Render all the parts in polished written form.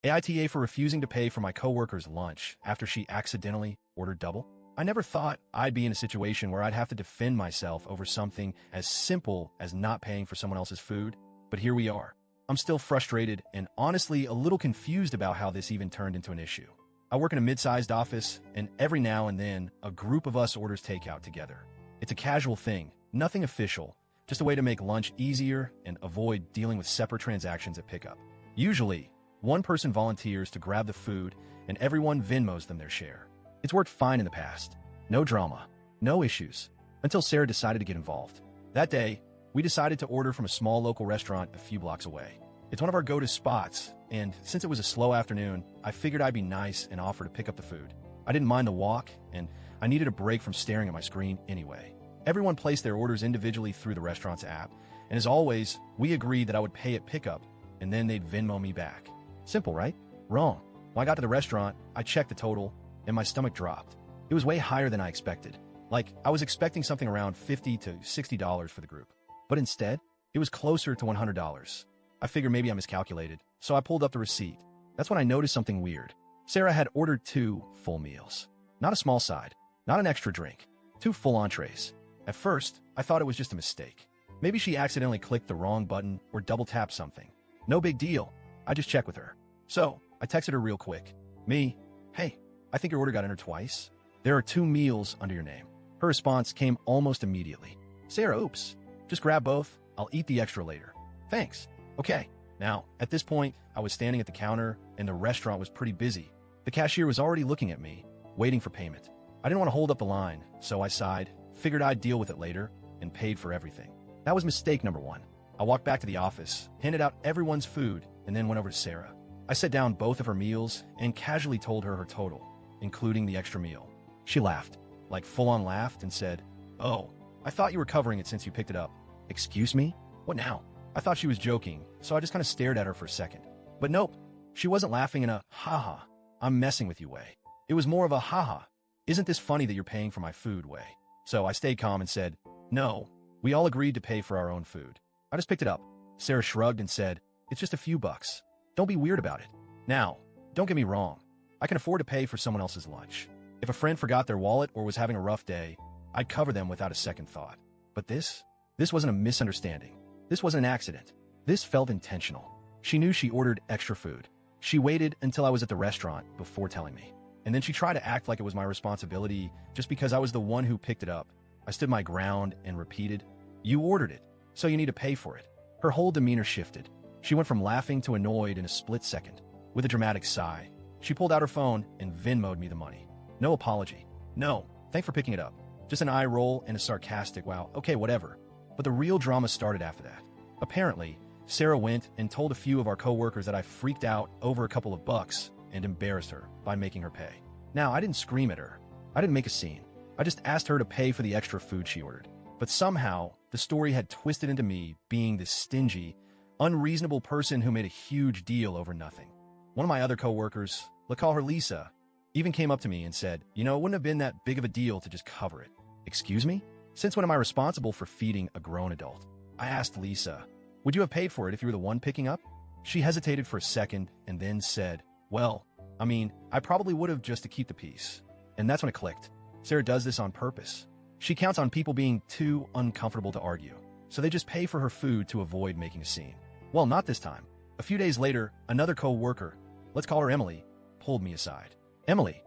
AITA for refusing to pay for my coworker's lunch after she accidentally ordered double? I never thought I'd be in a situation where I'd have to defend myself over something as simple as not paying for someone else's food, but here we are. I'm still frustrated and honestly a little confused about how this even turned into an issue. I work in a mid-sized office, and every now and then, a group of us orders takeout together. It's a casual thing, nothing official, just a way to make lunch easier and avoid dealing with separate transactions at pickup. Usually, one person volunteers to grab the food, and everyone Venmos them their share. It's worked fine in the past. No drama, no issues, until Sarah decided to get involved. That day, we decided to order from a small local restaurant a few blocks away. It's one of our go-to spots, and since it was a slow afternoon, I figured I'd be nice and offer to pick up the food. I didn't mind the walk, and I needed a break from staring at my screen anyway. Everyone placed their orders individually through the restaurant's app, and as always, we agreed that I would pay at pickup, and then they'd Venmo me back. Simple, right? Wrong. When I got to the restaurant, I checked the total, and my stomach dropped. It was way higher than I expected. Like, I was expecting something around $50 to $60 for the group. But instead, it was closer to $100. I figured maybe I miscalculated, so I pulled up the receipt. That's when I noticed something weird. Sarah had ordered 2 full meals. Not a small side, not an extra drink, 2 full entrees. At first, I thought it was just a mistake. Maybe she accidentally clicked the wrong button or double-tapped something. No big deal. I just checked with her. So, I texted her real quick. Hey, I think your order got entered twice. There are 2 meals under your name. Her response came almost immediately. Sarah, oops. Just grab both. I'll eat the extra later. Thanks. Okay. Now, at this point, I was standing at the counter, and the restaurant was pretty busy. The cashier was already looking at me, waiting for payment. I didn't want to hold up the line, so I sighed, figured I'd deal with it later, and paid for everything. That was mistake number 1. I walked back to the office, handed out everyone's food, and then went over to Sarah. I set down both of her meals and casually told her total, including the extra meal. She laughed, like full-on laughed, and said, "Oh, I thought you were covering it since you picked it up." Excuse me? What now? I thought she was joking, so I just kind of stared at her for a second. But nope, she wasn't laughing in a "haha, I'm messing with you" way. It was more of a "haha, isn't this funny that you're paying for my food" way. So I stayed calm and said, "No, we all agreed to pay for our own food. I just picked it up." Sarah shrugged and said, "It's just a few bucks. Don't be weird about it." Now, don't get me wrong. I can afford to pay for someone else's lunch. If a friend forgot their wallet or was having a rough day, I'd cover them without a second thought. But this wasn't a misunderstanding. This wasn't an accident. This felt intentional. She knew she ordered extra food. She waited until I was at the restaurant before telling me. And then she tried to act like it was my responsibility just because I was the one who picked it up. I stood my ground and repeated, "You ordered it, so you need to pay for it." Her whole demeanor shifted. She went from laughing to annoyed in a split second. With a dramatic sigh, she pulled out her phone and Venmo'd me the money. No apology. No, thanks for picking it up. Just an eye roll and a sarcastic, "Wow, okay, whatever." But the real drama started after that. Apparently, Sarah went and told a few of our coworkers that I freaked out over a couple of bucks and embarrassed her by making her pay. Now, I didn't scream at her. I didn't make a scene. I just asked her to pay for the extra food she ordered. But somehow, the story had twisted into me being this stingy, unreasonable person who made a huge deal over nothing. One of my other coworkers, let's call her Lisa, even came up to me and said, "It wouldn't have been that big of a deal to just cover it." Excuse me? Since when am I responsible for feeding a grown adult? I asked Lisa, "Would you have paid for it if you were the one picking up?" She hesitated for a second and then said, "Well, I probably would have just to keep the peace." And that's when it clicked. Sarah does this on purpose. She counts on people being too uncomfortable to argue, so they just pay for her food to avoid making a scene. Well, not this time. A few days later, another co-worker, let's call her Emily, pulled me aside. "Emily,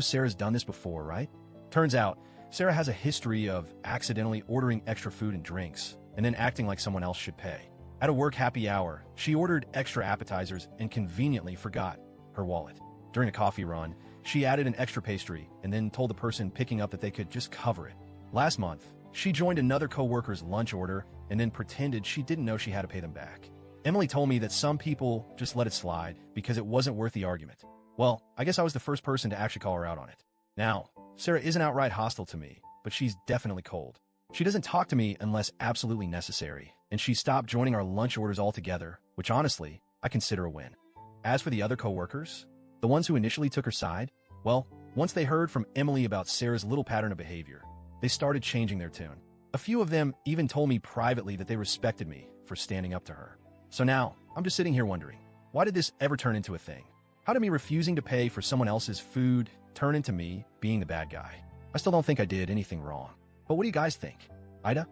Sarah's done this before, right?" Turns out, Sarah has a history of accidentally ordering extra food and drinks, and then acting like someone else should pay. At a work happy hour, she ordered extra appetizers and conveniently forgot her wallet. During a coffee run, she added an extra pastry and then told the person picking up that they could just cover it. Last month, she joined another coworker's lunch order and then pretended she didn't know she had to pay them back. Emily told me that some people just let it slide because it wasn't worth the argument. Well, I guess I was the first person to actually call her out on it. Now, Sarah isn't outright hostile to me, but she's definitely cold. She doesn't talk to me unless absolutely necessary, and she stopped joining our lunch orders altogether, which honestly, I consider a win. As for the other coworkers, the ones who initially took her side, well, once they heard from Emily about Sarah's little pattern of behavior, they started changing their tune. A few of them even told me privately that they respected me for standing up to her. So now, I'm just sitting here wondering, Why did this ever turn into a thing? How did me refusing to pay for someone else's food turn into me being the bad guy? I still don't think I did anything wrong. But what do you guys think? AITA?